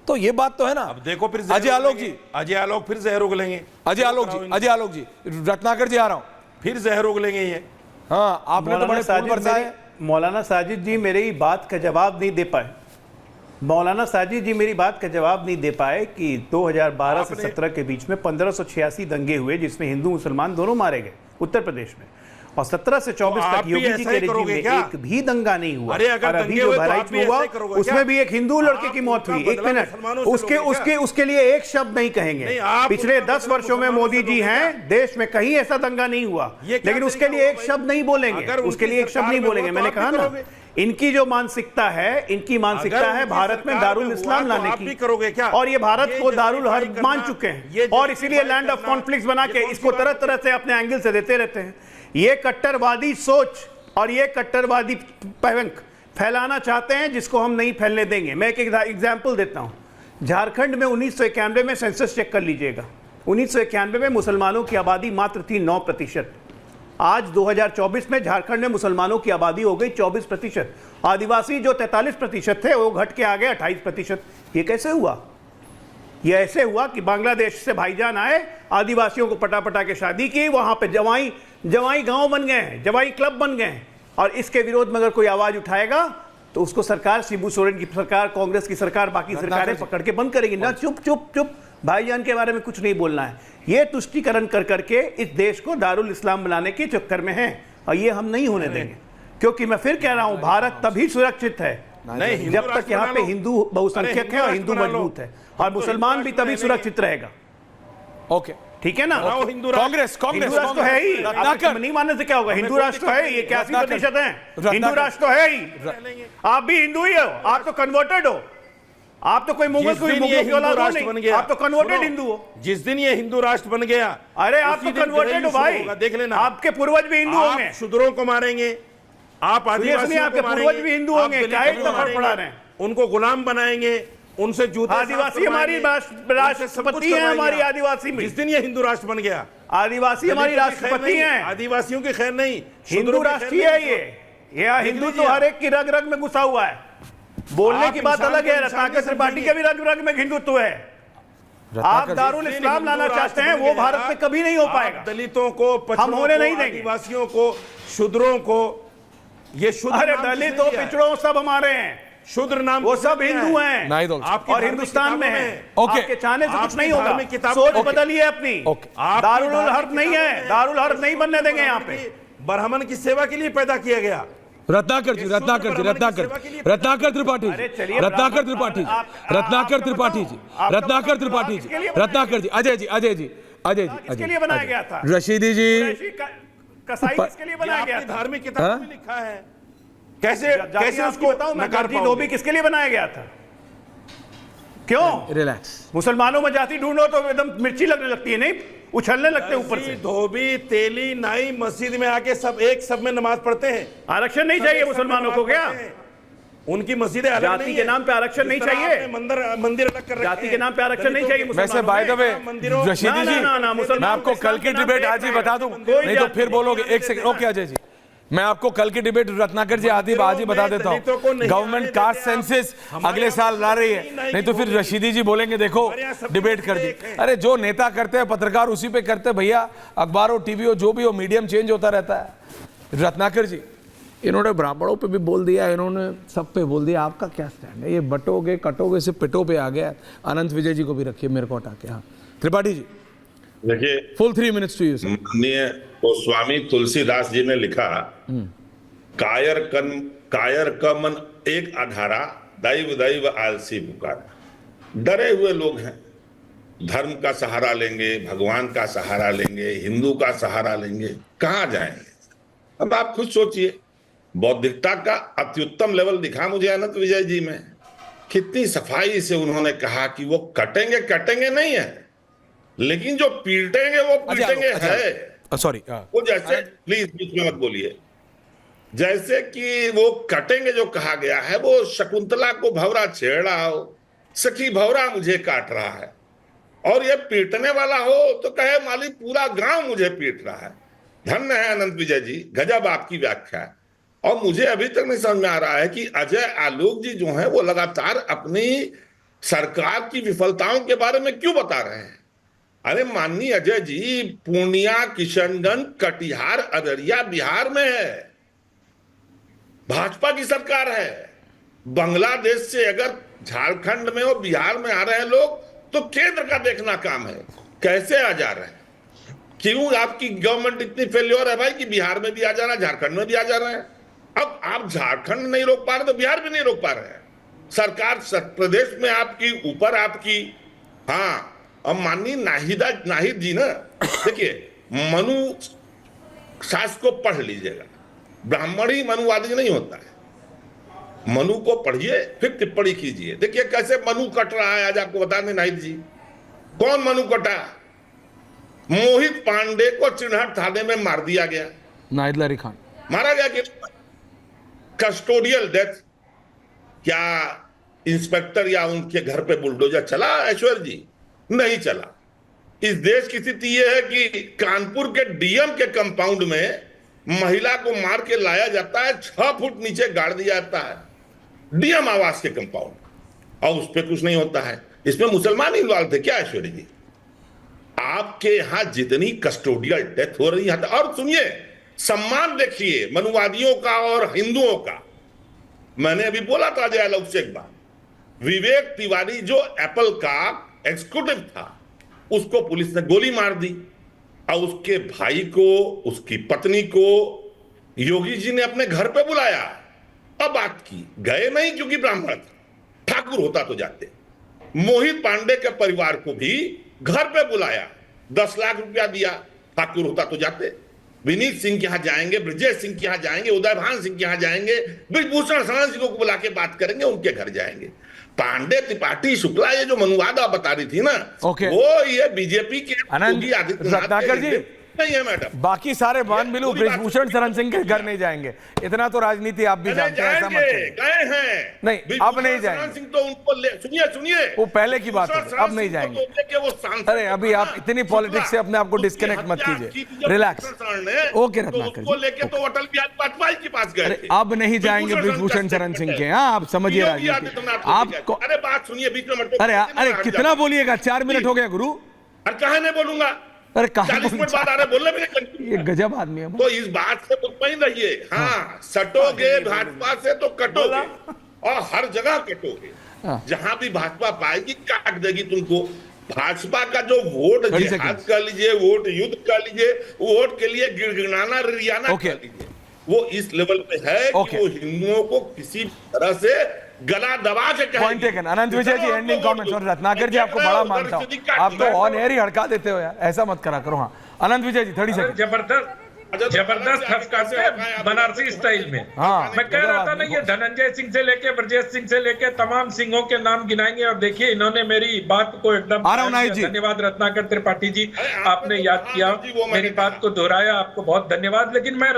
तो ये बात तो है ना। अब देखो फिर अजय आलोक जी, अजय आलोक फिर जहर उगलेंगे। अजय आलोक जी, रत्नाकर जी आ रहा हूं, फिर जहर उगलेंगे ये। हाँ, आपने तो बड़े फूल बरसाए। मौलाना साजिद जी मेरी बात का जवाब नहीं दे पाए। मौलाना साजिद जी मेरी बात का जवाब नहीं दे पाए कि 2012 से 17 के बीच में 1586 दंगे हुए जिसमें हिंदू मुसलमान दोनों मारे गए उत्तर प्रदेश में, और 17 से 24 तक योगी जी के रेजिम में एक भी दंगा नहीं हुआ। अरे अगर अभी जो बहराइच में हुआ उसमें भी एक हिंदू लड़के की मौत हुई। एक मिनट, उसके लिए एक शब्द नहीं कहेंगे। पिछले 10 वर्षों में मोदी जी हैं, देश में कहीं ऐसा दंगा नहीं हुआ, लेकिन उसके लिए एक शब्द नहीं बोलेंगे। उसके लिए एक शब्द नहीं बोलेंगे। मैंने कहा ना, इनकी जो मानसिकता है, इनकी मानसिकता है भारत में दारुल इस्लाम लाने की, करोगे क्या? और ये भारत को दारुल हर्ब मान चुके हैं, और इसीलिए लैंड ऑफ कॉन्फ्लिक्ट्स बना के इसको तरह तरह से अपने एंगल से देते रहते हैं। ये कट्टरवादी सोच और ये कट्टरवादी पहंक फैलाना चाहते हैं जिसको हम नहीं फैलने देंगे। मैं एक एग्जाम्पल देता हूं। झारखंड में 1991 में सेंसस चेक कर लीजिएगा, 1991 में मुसलमानों की आबादी मात्र थी 9%। आज 2024 में झारखंड में मुसलमानों की आबादी हो गई 24%। आदिवासी जो 43% थे वो घट के आ गए 28%। ये कैसे हुआ? ये ऐसे हुआ कि बांग्लादेश से भाईजान आए, आदिवासियों को पटा पटा के शादी की, वहां पे जवाई गांव बन गए हैं, जवाई क्लब बन गए हैं। और इसके विरोध में अगर कोई आवाज उठाएगा तो उसको सरकार, शिबू सोरेन की सरकार, कांग्रेस की सरकार, बाकी सरकारें पकड़ के बंद करेगी ना। चुप चुप चुप, भाईजान के बारे में कुछ नहीं बोलना है। ये तुष्टीकरण कर करके इस देश को दारुल इस्लाम बनाने के चक्कर में है, और ये हम नहीं होने देंगे। क्योंकि मैं फिर कह रहा हूं, भारत तभी सुरक्षित है जब तक यहाँ पे हिंदू बहुसंख्यक है और हिंदू मजबूत है, और मुसलमान भी तभी सुरक्षित रहेगा। ओके, ठीक है ना? कांग्रेस हिंदू राष्ट्र तो है ही, नहीं मानने से क्या होगा? हिंदू राष्ट्र तो है ही, 81% है हिंदू राष्ट्र तो है ही। आप भी हिंदू ही हो, आप तो कन्वर्टेड हो, आप तो कोई मुगल की औलाद नहीं, आप तो कन्वर्टेड हिंदू हो। जिस दिन ये हिंदू राष्ट्र बन गया, अरे आप तो कन्वर्टेड हो भाई, देख लेना। आपके पूर्वज भी हिंदू होंगे। शूद्रों को मारेंगे, आप आदिवासियों को पूर्वज भी हिंदू होंगे, क्या इतना फर्क पड़ा रहे हैं? उनको गुलाम बनाएंगे, उनसे जूते, आदिवासी हमारी राष्ट्रपति हैं, हमारी आदिवासी में। जिस दिन ये हिंदू राष्ट्र बन गया, आदिवासी हमारी राष्ट्रपति हैं। आदिवासियों की खैर नहीं, हिंदू राष्ट्रीय है ये हिंदू तो हर एक की रग रग में घुसा हुआ है। बोलने की बात अलग है, रत्नाकर त्रिपाठी के भी रग रग में हिंदुत्व है। आप दारुल इस्लाम लाना चाहते हैं, वो भारत में कभी नहीं हो पाएगा। दलितों को, हम होने नहीं देंगे। आदिवासियों को, शूद्रों को, ये शूद्र, दलित हो, पिछड़ों, सब हमारे हैं। शूद्र नाम वो सब हिंदू हैं और हिंदुस्तान में हैं। आपके चाहने से कुछ नहीं होगा। सोच बदलिए अपनी। दारुल हर्ब नहीं है, दारुल हर्ब नहीं बनने देंगे यहाँ पे। ब्राह्मण की सेवा के लिए पैदा किया गया। रत्नाकर त्रिपाठी जी, अजय जी, किसके लिए बनाया गया था? रशीदी जी, कसाई किसके लिए बनाया गया था? धार्मिक किताब में लिखा है। कैसे उसको बताऊं मैं? जाति धोबी किसके लिए बनाया गया था? क्यों? रिलैक्स। मुसलमानों में जाति ढूंढो तो एकदम मिर्ची लगने लगती है, नहीं उछलने लगते ऊपर से। धोबी, तेली, नाई मस्जिद में आके सब में नमाज पढ़ते हैं। आरक्षण नहीं चाहिए मुसलमानों को क्या? उनकी मस्जिदें अलग जाति के नाम पे आरक्षण नहीं चाहिए? मंदिर अलग कर, जाति के नाम पे आरक्षण नहीं चाहिए। वैसे बाय द वे रशीदी जी, मैं आपको कल की डिबेट आज ही बता दूं, नहीं तो फिर बोलोगे। एक सेकंड, ओके अजय जी, मैं आपको कल की डिबेट रत्नाकर जी आज ही बता देता हूं। गवर्नमेंट कास्ट सेंसस अगले साल ला रही है, नहीं तो फिर रशीदी जी बोलेंगे देखो डिबेट कर दी। अरे जो नेता करते हैं, पत्रकार उसी पे करते हैं भैया। अखबार हो, टीवी हो, जो भी हो, मीडियम चेंज होता रहता है। रत्नाकर जी, इन्होंने ब्राह्मणों पे भी बोल दिया, इन्होंने सब पे बोल दिया। आपका क्या स्टैंड है? ये बटोगे कटोगे से पिटो पे आ गया। अनंत विजय जी को भी रखिए, मेरे को हटा के। हाँ त्रिपाठी जी, देखिए, फुल 3 मिनट्स टू यू। माननीय गोस्वामी तुलसीदास जी ने लिखा, कायर का मन एक अधारा, दैव दैव आलसी पुकार। डरे हुए लोग हैं, धर्म का सहारा लेंगे, भगवान का सहारा लेंगे, हिंदू का सहारा लेंगे, कहां जाएंगे? अब आप खुद सोचिए, बौद्धिकता का अत्युत्तम लेवल दिखा मुझे अनंत विजय जी में। कितनी सफाई से उन्होंने कहा कि वो कटेंगे नहीं है, लेकिन जो पीटेंगे वो पीटेंगे है। सॉरी, वो जैसे, प्लीज बीच में मत बोलिए, जैसे कि वो कटेंगे जो कहा गया है, वो शकुंतला को भंवरा छेड़ रहा हो, सखी भंवरा मुझे काट रहा है, और ये पीटने वाला हो तो कहे माली पूरा गांव मुझे पीट रहा है। धन्य है अनंत विजय जी, गजब आपकी व्याख्या है। और मुझे अभी तक नहीं समझ में आ रहा है कि अजय आलोक जी जो हैं वो लगातार अपनी सरकार की विफलताओं के बारे में क्यों बता रहे हैं? अरे माननीय अजय जी, पूर्णिया, किशनगंज, कटिहार, अररिया बिहार में है, भाजपा की सरकार है। बांग्लादेश से अगर झारखंड में और बिहार में आ रहे हैं लोग तो केंद्र का देखना काम है, कैसे आ जा रहे हैं। क्यों आपकी गवर्नमेंट इतनी फेल्योर है भाई कि बिहार में भी आ जा रहा है, झारखंड में भी आ जा रहे हैं। अब आप झारखंड नहीं रोक पा रहे तो बिहार भी नहीं रोक पा रहे हैं। सरकार प्रदेश में आपकी, ऊपर आपकी। हाँ, अब माननीय नाहिद जी ना, देखिए मनु शास्त्र को पढ़ लीजिएगा, ब्राह्मण ही मनुवादी नहीं होता है। मनु को पढ़िए फिर टिप्पणी कीजिए। देखिए कैसे मनु कट रहा है, आज आपको बता दें नाहिद जी। कौन मनु कटा? मोहित पांडे को चिन्हट थाने में मार दिया गया, नाहिद लारी खान मारा गया कि कस्टोडियल डेथ। क्या इंस्पेक्टर या उनके घर पे बुलडोजर चला ऐश्वर्य जी? नहीं चला। इस देश की स्थिति यह है कि कानपुर के डीएम के कंपाउंड में महिला को मार के लाया जाता है, 6 फुट नीचे गाड़ दिया जाता है डीएम आवास के कंपाउंड, और उस पर कुछ नहीं होता है। इसमें मुसलमान ही इन्वॉल्व थे क्या ऐश्वर्य जी? आपके यहां जितनी कस्टोडियल डेथ हो रही है, और सुनिए सम्मान देखिए मनुवादियों का और हिंदुओं का। मैंने अभी बोला था जयलोक से एक बार, विवेक तिवारी जो एप्पल का एग्जीक्यूटिव था, उसको पुलिस ने गोली मार दी, और उसके भाई को, उसकी पत्नी को योगी जी ने अपने घर पे बुलाया, अब बात की। गए नहीं क्योंकि ब्राह्मण था, ठाकुर होता तो जाते। मोहित पांडे के परिवार को भी घर पे बुलाया, 10 लाख रुपया दिया, ठाकुर होता तो जाते। विनीत सिंह के यहां जाएंगे, ब्रजेश सिंह के यहां जाएंगे, उदयभान सिंह के यहां जाएंगे, ब्रिजभूषण शरण सिंह को बुला के बात करेंगे, उनके घर जाएंगे। पांडे, त्रिपाठी, शुक्ला, ये जो मनुवाद आप बता रही थी ना, वो ये बीजेपी के योगी आदित्यनाथ जी नहीं है मैडम। बाकी सारे मान मिलू ब्रिजभूषण शरण सिंह के घर नहीं जाएंगे, इतना तो राजनीति आप भी जानते हैं। ऐसा मत करिए। गए हैं नहीं, अब नहीं जाएंगे। सिंह तो उनको सुनिए, वो पहले की बात है, अब नहीं जाएंगे। अरे अभी आप इतनी पॉलिटिक्स से अपने आप को डिस्कनेक्ट मत कीजिए, रिलैक्स। ओके रत्नाकर जी, लेके तो अटल बिहारी वाजपेयी के पास गए थे। अब नहीं जाएंगे ब्रिजभूषण शरण सिंह के। हाँ, आप समझिए राजनीति आपको। अरे बात सुनिए, बीच में अरे कितना बोलिएगा, 4 मिनट हो गया गुरु। अरे कहा नहीं बोलूंगा, अरे 40 मिनट बाद आ रहे बोलने भी नहीं। ये गजब आदमी है। तो इस बात से मुतमईन रहिए। हाँ, सटोगे भाजपा से तो कटोगे, और हर जगह कटोगे। जहां भी भाजपा पाएगी काट देगी तुमको। भाजपा का जो वोट जिहाद कर लीजिए, वोट युद्ध कर लीजिए, वोट के लिए गिड़गिड़ाना रियाना कर लीजिए, वो इस लेवल पे है कि वो हिंदुओं को किसी तरह से गला दबा के पॉइंट टेकन। अनंत विजय जी एंडिंग कमेंट्स। और रत्नाकर जी आपको बड़ा मानता हूं, आप तो ऑन एयर ही हड़का देते हो यार, ऐसा मत करा करो। हाँ अनंत विजय जी 30 सेकंड। जबरदस्त हफ्ते बनारसी स्टाइल में। हाँ, मैं कह रहा था ना, ये धनंजय सिंह से लेके ब्रजेश सिंह से लेके तमाम सिंहों के नाम गिनाएंगे, और देखिए इन्होंने मेरी बात को एकदम धन्यवाद रत्नाकर त्रिपाठी जी, आपने याद किया, मेरी बात को दोहराया, आपको बहुत धन्यवाद। लेकिन मैं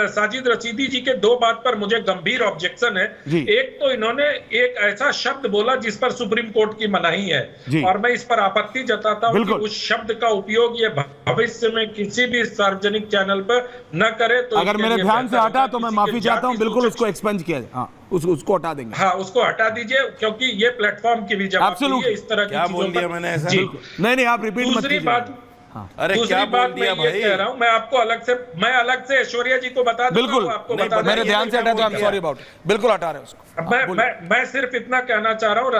साजिद रशीदी जी के 2 बात पर मुझे गंभीर ऑब्जेक्शन है। एक तो इन्होंने एक ऐसा शब्द बोला जिस पर सुप्रीम कोर्ट की मनाही है, और मैं इस पर आपत्ति जताता हूं कि उस शब्द का उपयोग ये भविष्य में किसी भी सार्वजनिक चैनल पर न करे। तो अगर मेरे ध्यान से हटा तो मैं माफी चाहता हूं, बिल्कुल उसको एक्सपेंज किया। हाँ, उसको हटा देंगे। हाँ, उसको हटा दीजिए, क्योंकि ये प्लेटफॉर्म की भी जवाबदेही है इस तरह की चीजों पर। मैंने ऐसा नहीं, आप रिपीट मत कीजिए। दूसरी बात मैं ये कह रहा हूं, मैं आपको अलग से ऐश्वर्या जी को बता दूं, बिल्कुल आपको बता दूं, मेरे ध्यान से हटा तो I am sorry about it. बिल्कुल हटा रहे हैं उसको। मैं सिर्फ इतना कहना चाह रहा हूं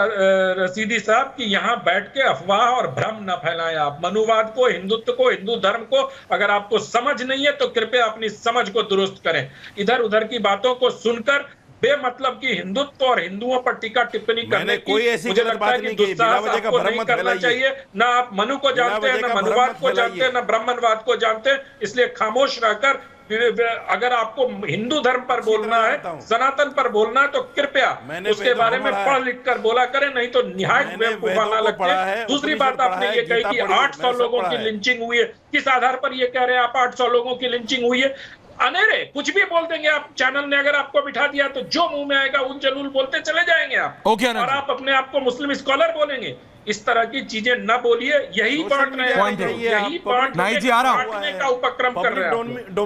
रशीदी साहब कि यहाँ बैठ के अफवाह और भ्रम न फैलाएं। आप मनुवाद को, हिंदुत्व को, हिंदू धर्म को अगर आपको समझ नहीं है तो कृपया अपनी समझ को दुरुस्त करें। इधर उधर की बातों को सुनकर बेमतलब की हिंदुत्व और हिंदुओं पर टीका टिप्पणी करने की कोई ऐसी मुझे लगता है कि दुस्साहस आपको नहीं करना चाहिए। ना आप मनु को जानते हैं, ना मनुवाद को जानते हैं, ना ब्राह्मणवाद को जानते हैं, इसलिए खामोश रहकर अगर आपको हिंदू धर्म पर बोलना है, सनातन पर बोलना है, तो कृपया उसके बारे में पढ़ लिख कर बोला करें, नहीं तो निहायत बेवकूफाना लगता है। दूसरी बात आपने ये कही कि 800 लोगों की लिंचिंग हुई है, किस आधार पर ये कह रहे हैं आप 800 लोगों की लिंचिंग हुई है? अनेरे कुछ भी बोल देंगे आप, चैनल ने अगर आपको बिठा दिया तो जो मुंह में आएगा उन जलूल बोलते चले जाएंगे आप। और आप अपने आप को मुस्लिम स्कॉलर बोलेंगे। इस तरह की चीजें न बोलिए, यही बांट रहे हैं, यही बांटने का उपक्रम कर रहे हैं।